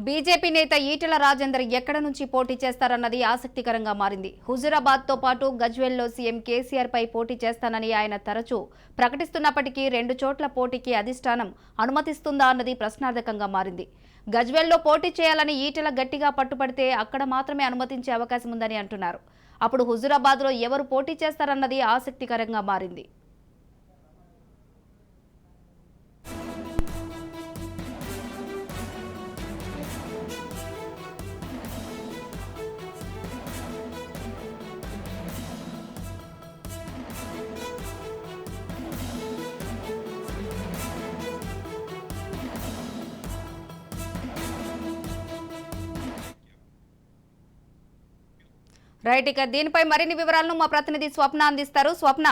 BJP నేత ఈటెల రాజేందర్ ఎక్కడ నుంచి పోటీ చేస్తారన్నది ఆసక్తికరంగా మారింది. హుజూరాబాద్తో పాటు గజ్వేల్లో సీఎం కేసీఆర్ పై పోటీ చేస్తానని ఆయన తరచూ ప్రకటిస్తున్నప్పటికీ 2 చోట్ల పోటీకి అధిష్టానం అనుమతిస్తుందా అన్నది ప్రశ్నార్థకంగా మారింది. గజ్వేల్లో పోటీ చేయాలని ఈటెల గట్టిగా పట్టుపడితే అక్కడ మాత్రమే అనుమతించే అవకాశం ఉందని అంటున్నారు. అప్పుడు హుజూరాబాద్లో ఎవరు పోటీ చేస్తారన్నది ఆసక్తికరంగా మారింది. రైట్, ఇక దీనిపై మరిన్ని వివరాలను మా ప్రతినిధి స్వప్న అందిస్తారు. స్వప్న.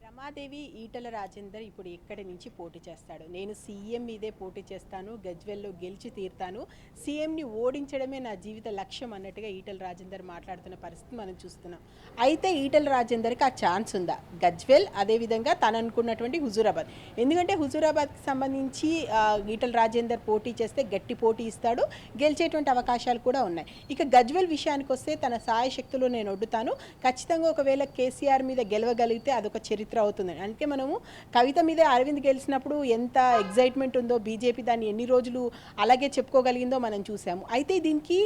రమాదేవి ఈటెల రాజేందర్ ఇప్పుడు ఇక్కడి నుంచి పోటీ చేస్తాడు. నేను సీఎం మీదే పోటీ చేస్తాను, గజ్వేల్లో గెలిచి తీరుతాను, సీఎంని ఓడించడమే నా జీవిత లక్ష్యం అన్నట్టుగా ఈటెల రాజేందర్ మాట్లాడుతున్న పరిస్థితి మనం చూస్తున్నాం. అయితే ఈటెల రాజేందర్కి ఆ ఛాన్స్ ఉందా? గజ్వేల్, అదేవిధంగా తను అనుకున్నటువంటి హుజూరాబాద్. ఎందుకంటే హుజూరాబాద్కి సంబంధించి ఈటెల రాజేందర్ పోటీ చేస్తే గట్టి పోటీ ఇస్తాడు, గెలిచేటువంటి అవకాశాలు కూడా ఉన్నాయి. ఇక గజ్వేల్ విషయానికి వస్తే తన సాయశక్తులు నేను ఒడ్డుతాను, ఖచ్చితంగా ఒకవేళ కేసీఆర్ మీద గెలవగలిగితే అదొక చరిత్ర అవుతుంది. అందుకే మనము కవిత మీద అరవింద్ గెలిచినప్పుడు ఎంత ఎగ్జైట్మెంట్ ఉందో, బీజేపీ దాన్ని ఎన్ని రోజులు అలాగే చెప్పుకోగలిగిందో మనం చూసాము. అయితే దీనికి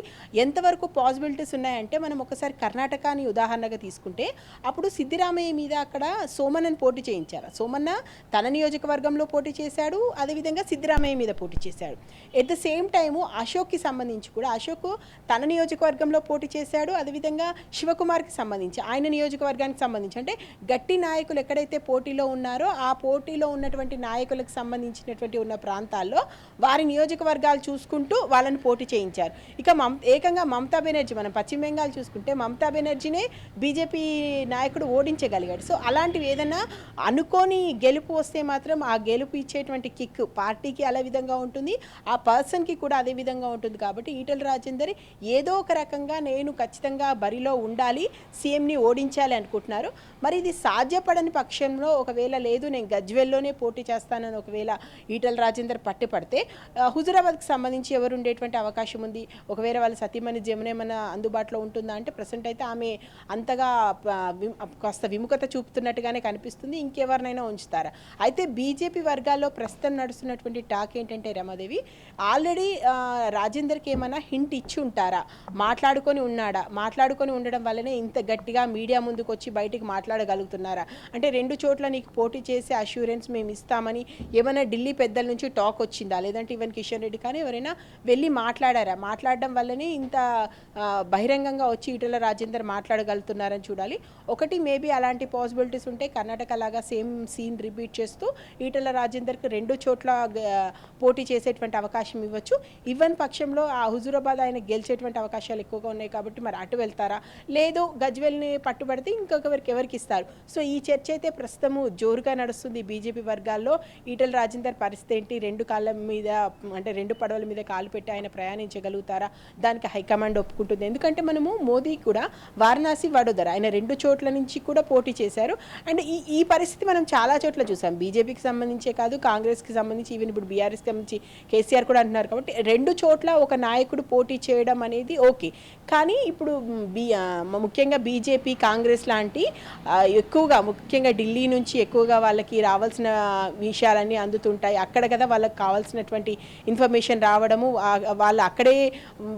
ఎంతవరకు పాసిబిలిటీస్ ఉన్నాయంటే, మనం ఒకసారి కర్ణాటకని ఉదాహరణగా తీసుకుంటే అప్పుడు సిద్దిరామయ్య మీద అక్కడ సోమన్నని పోటీ చేయించారు. సోమన్న తన నియోజకవర్గంలో పోటీ చేశాడు, అదేవిధంగా సిద్దిరామయ్య మీద పోటీ చేశాడు. ఎట్ ద సేమ్ టైము అశోక్కి సంబంధించి కూడా అశోక్ తన నియోజకవర్గంలో పోటీ చేశాడు, అదేవిధంగా శివకుమార్కి సంబంధించి ఆయన నియోజకవర్గానికి సంబంధించి, అంటే గట్టి నాయకులు ఎక్కడైతే పోటీలో ఉన్నారో ఆ పోటీలో ఉన్నటువంటి నాయకులకు సంబంధించినటువంటి ఉన్న ప్రాంతాల్లో వారి నియోజకవర్గాలు చూసుకుంటూ వాళ్ళని పోటీ చేయించారు. ఇక ఏకంగా మమతా బెనర్జీ, మనం పశ్చిమ బెంగాల్ చూసుకుంటే మమతా బెనర్జీనే బీజేపీ నాయకుడు ఓడించగలిగాడు. సో అలాంటివి ఏదైనా అనుకోని గెలుపు వస్తే మాత్రం ఆ గెలుపు ఇచ్చేటువంటి కిక్ పార్టీకి అలా విధంగా ఉంటుంది, ఆ పర్సన్కి కూడా అదే విధంగా ఉంటుంది. కాబట్టి ఈటెల రాజేందర్ ఏదో ఒక రకంగా నేను ఖచ్చితంగా బరిలో ఉండాలి, సీఎంని ఓడించాలి అనుకుంటున్నారు. మరి ఇది సాధ్యపడని పక్షంలో ఒకవేళ లేదు నేను గజ్వేల్లోనే పోటీ చేస్తానని ఒకవేళ ఈటెల రాజేందర్ పట్టుపడితే హుజూరాబాద్కి సంబంధించి ఎవరు ఉండేటువంటి అవకాశం ఉంది? ఒకవేళ వాళ్ళ సతీమణి జమునేమన్నా అందుబాటులో ఉంటుందా అంటే ప్రజెంట్ అయితే ఆమె అంతగా కాస్త విముఖత చూపుతున్నట్టుగానే కనిపిస్తుంది. ఇంకెవరినైనా ఉంచుతారా? అయితే బీజేపీ వర్గాల్లో ప్రస్తుతం నడుస్తున్నటువంటి టాక్ ఏంటంటే, రమాదేవి ఆల్రెడీ రాజేందర్కి ఏమైనా హింట్ ఇచ్చి ఉంటారా? మాట్లాడుకొని ఉండడం వల్లనే ఇంత గట్టిగా మీడియా ముందుకు వచ్చి బయటికి మాట్లాడగలుగుతున్నారా? అంటే 2 చోట్ల నీకు పోటీ చేసే అష్యూరెన్స్ మేము ఇస్తామని ఏమైనా ఢిల్లీ పెద్దల నుంచి టాక్ వచ్చిందా? లేదంటే ఈవెన్ కిషన్ రెడ్డి కానీ ఎవరైనా వెళ్ళి మాట్లాడారా? మాట్లాడడం వల్లనే ఇంత బహిరంగంగా వచ్చి ఈటెల రాజేందర్ మాట్లాడగలుగుతున్నారని చూడాలి. ఒకటి మేబీ అలాంటి పాసిబిలిటీస్ ఉంటే కర్ణాటక లాగా సేమ్ సీన్ రిపీట్ చేస్తూ ఈటెల రాజేందర్కి 2 చోట్ల పోటీ చేసేటువంటి అవకాశం ఇవ్వచ్చు. ఇవ్వని పక్షంలో ఆ హుజూరాబాద్ ఆయన గెలిచేటువంటి అవకాశాలు ఎక్కువగా ఉన్నాయి. కాబట్టి మరి అటు వెళ్తారా, లేదు గజ్వేల్ని పట్టుబడితే ఎవరికి ఇస్తారు? సో ఈ చర్చ అయితే ప్రస్తుతము జోరుగా నడుస్తుంది బీజేపీ వర్గాల్లో. ఈటెల రాజేందర్ పరిస్థితి ఏంటి? 2 కాళ్ళ మీద, అంటే 2 పడవల మీద కాలు పెట్టి ఆయన ప్రయాణించగలుగుతారా? దానికి హైకమాండ్ ఒప్పుకుంటుంది. ఎందుకంటే మనము మోదీ కూడా వారణాసి, వడోదర ఆయన 2 చోట్ల నుంచి కూడా పోటీ చేశారు. అండ్ ఈ పరిస్థితి మనం చాలా చోట్ల చూసాం. బీజేపీకి సంబంధించే కాదు, కాంగ్రెస్కి సంబంధించి, ఈవెన్ ఇప్పుడు బీఆర్ఎస్కి సంబంధించి కేసీఆర్ కూడా అంటున్నారు. కాబట్టి 2 చోట్ల ఒక నాయకుడు పోటీ చేయడం అనేది ఓకే. కానీ ఇప్పుడు ముఖ్యంగా బీజేపీ, కాంగ్రెస్ లాంటి ఎక్కువగా ముఖ్యంగా ఢిల్లీ నుంచి ఎక్కువగా వాళ్ళకి రావాల్సిన విషయాలన్నీ అందుతుంటాయి. అక్కడ కదా వాళ్ళకి కావాల్సినటువంటి ఇన్ఫర్మేషన్ రావడము, వాళ్ళు అక్కడే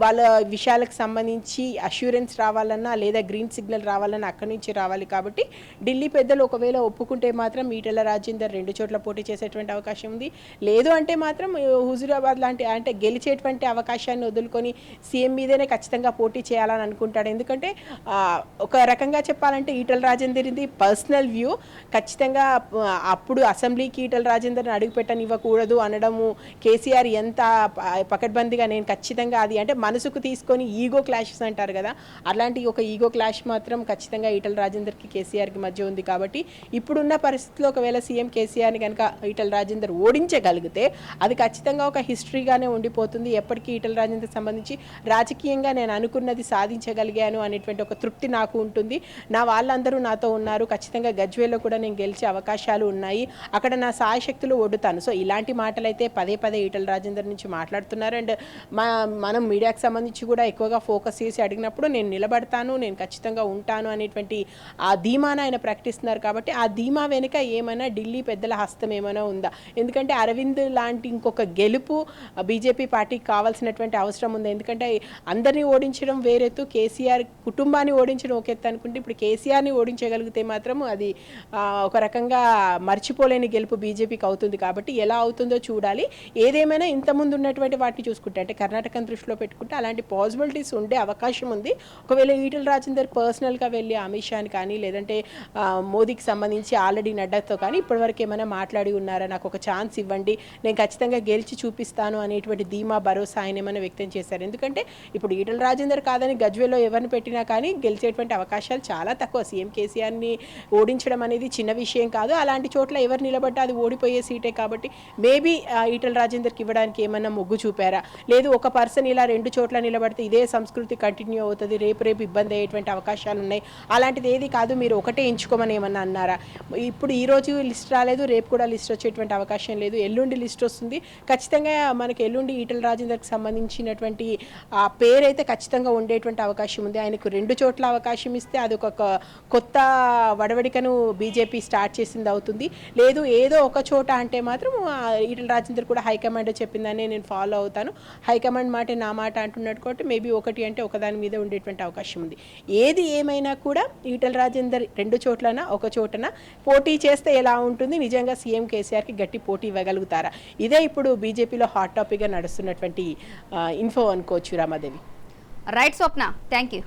వాళ్ళ విషయాలకు సంబంధించి అష్యూరెన్స్ రావాలన్నా లేదా గ్రీన్ సిగ్నల్ రావాలన్నా అక్కడి నుంచి రావాలి. కాబట్టి ఢిల్లీ పెద్దలు ఒకవేళ ఒప్పుకుంటే మాత్రం ఈటెల రాజేందర్ 2 చోట్ల పోటీ చేసేటువంటి అవకాశం ఉంది. లేదు అంటే మాత్రం హుజూరాబాద్ లాంటి అంటే గెలిచేటువంటి అవకాశాన్ని వదులుకొని సీఎం మీదనే ఖచ్చితంగా పోటీ చేయాలని అనుకుంటాడు. ఎందుకంటే ఒక రకంగా చెప్పాలంటే ఈటెల రాజేందర్ ఇది పర్సనల్ వ్యూ. ఖచ్చితంగా అప్పుడు అసెంబ్లీకి ఈటెల రాజేందర్ని అడుగుపెట్టనివ్వకూడదు అనడము, కేసీఆర్ ఎంత పకడ్బందీగా నేను ఖచ్చితంగా అది అంటే మనసుకు తీసుకొని ఈగో క్లాషెస్ అంటారు కదా, అలాంటి ఒక ఈగో క్లాష్ మాత్రం ఖచ్చితంగా ఈటెల రాజేందర్కి కేసీఆర్కి మధ్య ఉంది. కాబట్టి ఇప్పుడున్న పరిస్థితిలో ఒకవేళ సీఎం కేసీఆర్ని కనుక ఈటెల రాజేందర్ ఓడించగలిగితే అది ఖచ్చితంగా ఒక హిస్టరీగానే ఉండిపోతుంది. ఎప్పటికీ ఈటెల రాజేందర్ సంబంధించి రాజకీయంగా నేను అనుకున్నది సాధించగలిగాను అనేటువంటి ఒక తృప్తి నాకు ఉంటుంది. నా వాళ్ళందరూ నాతో ఉన్నారు, ఖచ్చితంగా గజ్వేల్లో కూడా నేను గెలిచే అవకాశాలు ఉన్నాయి, అక్కడ నా సాయశక్తులు ఒడ్డుతాను. సో ఇలాంటి మాటలు అయితే పదే పదే ఈటల రాజేందర్ నుంచి మాట్లాడుతున్నారు. అండ్ మనం మీడియాకి సంబంధించి కూడా ఎక్కువగా ఫోకస్ చేసి అడిగినప్పుడు నేను నిలబడతాను, నేను ఖచ్చితంగా ఉంటాను అనేటువంటి ఆ ధీమాను ఆయన ప్రకటిస్తున్నారు. కాబట్టి ఆ ధీమా వెనుక ఏమైనా ఢిల్లీ పెద్దల హస్తం ఏమైనా ఉందా? ఎందుకంటే అరవింద్ లాంటి ఇంకొక గెలుపు బీజేపీ పార్టీకి కావాల్సినటువంటి అవసరం ఉంది. ఎందుకంటే అందరినీ ఓడించడం వేరెత్తు, కేసీఆర్ కుటుంబాన్ని ఓడించడం ఒక ఎత్తు అనుకుంటే ఇప్పుడు కేసీఆర్ని ఓడించగలిగితే మాత్రం అది ఒక రకంగా మర్చిపోలేని గెలుపు బీజేపీకి అవుతుంది. కాబట్టి ఎలా అవుతుందో చూడాలి. ఏదేమైనా ఇంతకుముందు ఉన్నటువంటి వాటిని చూసుకుంటే అంటే కర్ణాటకను దృష్టిలో పెట్టుకుంటే అలాంటి పాసిబిలిటీస్ ఉండే అవకాశం ఉంది. ఒకవేళ ఈటల రాజేందర్ పర్సనల్గా వెళ్ళి అమిత్ షాని కానీ లేదంటే మోదీకి సంబంధించి ఆల్రెడీ నడ్డాతో కానీ ఇప్పటివరకు ఏమైనా మాట్లాడి ఉన్నారా, నాకు ఒక ఛాన్స్ ఇవ్వండి, నేను ఖచ్చితంగా గెలిచి చూపిస్తాను అనేటువంటి ధీమా భరోసా ఆయన ఏమైనా వ్యక్తం చేశారు. ఎందుకంటే ఇప్పుడు ఈటల రాజేందర్ కాదని గజ్వేల్లో ఎవరిని పెట్టినా కానీ గెలిచేటువంటి అవకాశాలు చాలా తక్కువ. సీఎం కేసీఆర్ని ఓడించడం అనేది చిన్న విషయం కాదు. అలాంటి చోట్ల ఎవరు నిలబడ్డా అది ఓడిపోయే సీటే. కాబట్టి మేబీ ఈటల రాజేందర్కి ఇవ్వడానికి ఏమన్నా మొగ్గు చూపారా, లేదు ఒక పర్సన్ ఇలా 2 చోట్ల నిలబడితే ఇదే సంస్కృతి కంటిన్యూ అవుతుంది, రేపు ఇబ్బంది అయ్యేటువంటి అవకాశాలు ఉన్నాయి, అలాంటిది ఏది కాదు మీరు ఒకటే ఎంచుకోమని ఏమన్నా అన్నారా? ఇప్పుడు ఈరోజు లిస్ట్ రాలేదు, రేపు కూడా లిస్ట్ వచ్చేటువంటి అవకాశం లేదు, ఎల్లుండి లిస్ట్ వస్తుంది. ఖచ్చితంగా మనకి ఎల్లుండి ఈటల రాజేందర్కి సంబంధించినటువంటి ఆ పేరైతే ఖచ్చితంగా ఉండేటువంటి అవకాశం ఉంది. ఆయనకు 2 చోట్ల అవకాశం ఇస్తే అది ఒక కొత్త వడవడికను బీజేపీ స్టార్ట్ చేసింది అవుతుంది. లేదు ఏదో ఒక చోట అంటే మాత్రం ఈటల రాజేందర్ కూడా హైకమాండ్ చెప్పిందని నేను ఫాలో అవుతాను, హైకమాండ్ మాట నా మాట అంటున్నట్టు కాబట్టి మేబీ ఒకటి అంటే ఒకదాని మీద ఉండేటువంటి అవకాశం ఉంది. ఏది ఏమైనా కూడా ఈటల రాజేందర్ 2 చోట్లనా ఒక చోటన పోటీ చేస్తే ఎలా ఉంటుంది, నిజంగా సీఎం కేసీఆర్కి గట్టి పోటీ ఇవ్వగలుగుతారా? ఇదే ఇప్పుడు బీజేపీలో హాట్ టాపిక్గా నడుస్తున్నటువంటి ఇన్ఫో అనుకోవచ్చు. Ramadevi. Right Swapna, thank you.